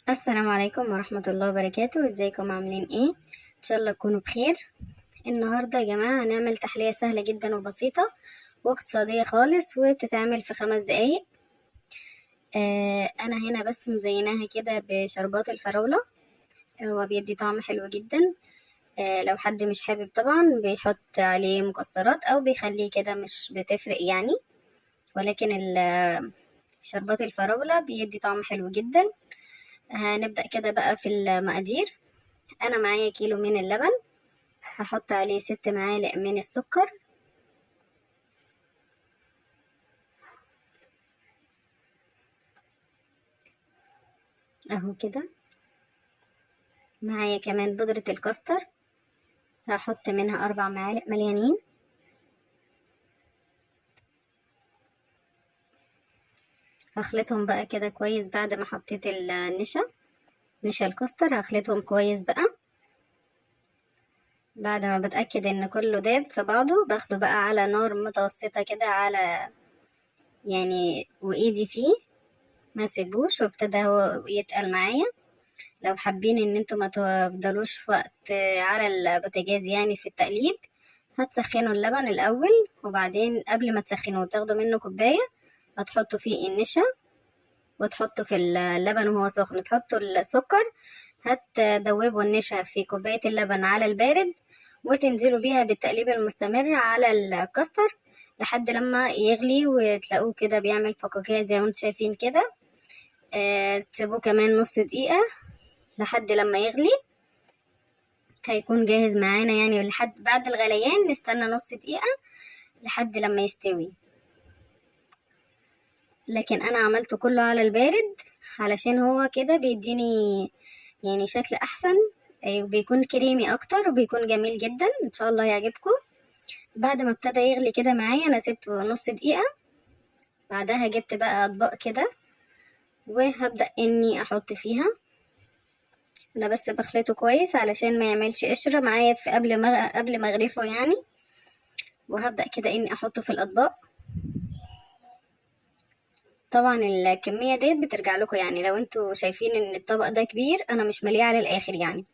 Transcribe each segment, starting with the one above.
السلام عليكم ورحمة الله وبركاته. ازيكم عاملين ايه؟ ان شاء الله تكونوا بخير. النهاردة يا جماعة هنعمل تحلية سهلة جدا وبسيطة واقتصادية خالص وبتتعمل في 5 دقايق. انا هنا بس مزيناها كده بشربات الفراولة. هو بيدي طعم حلو جدا. لو حد مش حابب طبعا بيحط عليه مكسرات او بيخليه كده، مش بتفرق يعني. ولكن شربات الفراولة بيدي طعم حلو جدا. هنبدأ كده بقى في المقادير. انا معايا كيلو من اللبن، هحط عليه 6 معالق من السكر، اهو كده. معايا كمان بودرة الكاستر، هحط منها 4 معالق مليانين. هخلطهم بقى كده كويس بعد ما حطيت نشا الكاستر، هخلطهم كويس بقى. بعد ما بتأكد ان كله داب في بعضه باخده بقى على نار متوسطة كده، على يعني وايدي فيه ما سيبوش، وابتدى هو يتقل معايا. لو حابين ان انتوا ما تفضلوش وقت على البوتاجاز يعني في التقليب، هتسخنوا اللبن الاول، وبعدين قبل ما تسخنوه تاخدوا منه كوباية، هتحطوا فيه النشا وتحطوا في اللبن وهو سخن تحطوا السكر. هتدوبوا النشا في كوباية اللبن على البارد، وتنزلوا بيها بالتقليب المستمر على الكاستر لحد لما يغلي وتلاقوه كده بيعمل فقاقيع زي ما انتم شايفين كده. تسيبوه كمان نص دقيقة لحد لما يغلي، هيكون جاهز معانا يعني. لحد بعد الغليان نستنى نص دقيقة لحد لما يستوي. لكن انا عملته كله على البارد علشان هو كده بيديني يعني شكل احسن، وبيكون كريمي اكتر وبيكون جميل جدا، ان شاء الله يعجبكم. بعد ما ابتدى يغلي كده معايا انا سبته نص دقيقة. بعدها جبت بقى اطباق كده وهبدأ اني احط فيها. انا بس بخلطه كويس علشان ما يعملش قشرة معايا في قبل ما اغرفه يعني. وهبدأ كده اني احطه في الاطباق. طبعا الكمية ديت بترجع لكم، يعني لو انتوا شايفين ان الطبق ده كبير انا مش مليه على الاخر يعني،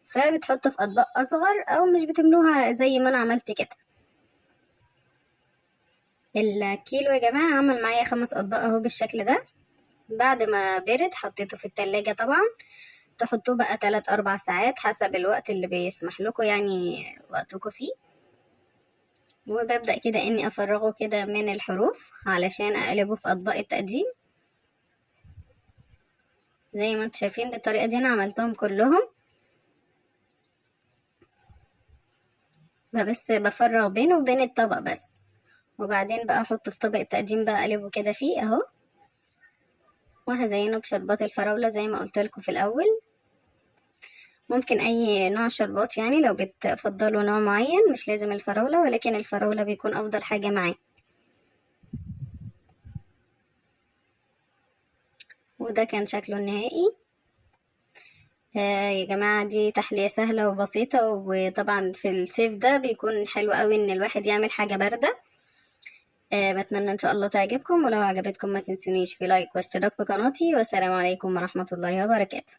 فبتحطوا في اطباق اصغر او مش بتملوها زي ما انا عملت كده. الكيلو يا جماعة عمل معايا 5 اطباق اهو بالشكل ده. بعد ما برد حطيته في التلاجة طبعا. تحطوه بقى 3 4 ساعات حسب الوقت اللي بيسمح لكم يعني وقتكم فيه. وببدأ كده اني افرغه كده من الحروف علشان اقلبه في اطباق التقديم. زي ما انتم شايفين بالطريقة دي انا عملتهم كلهم. بس بفرغ بينه وبين الطبق بس، وبعدين بقى احطه في طبق التقديم بقى اقلبه كده فيه اهو. وهزينه بشربات الفراولة زي ما قلت لكم في الاول. ممكن اي نوع شربات يعني، لو بتفضلوا نوع معين مش لازم الفراولة، ولكن الفراولة بيكون افضل حاجة معاه. وده كان شكله النهائي. يا جماعة دي تحلية سهلة وبسيطة، وطبعا في الصيف ده بيكون حلو قوي ان الواحد يعمل حاجة باردة. بتمنى ان شاء الله تعجبكم، ولو عجبتكم ما تنسونيش في لايك واشتراك في قناتي، والسلام عليكم ورحمة الله وبركاته.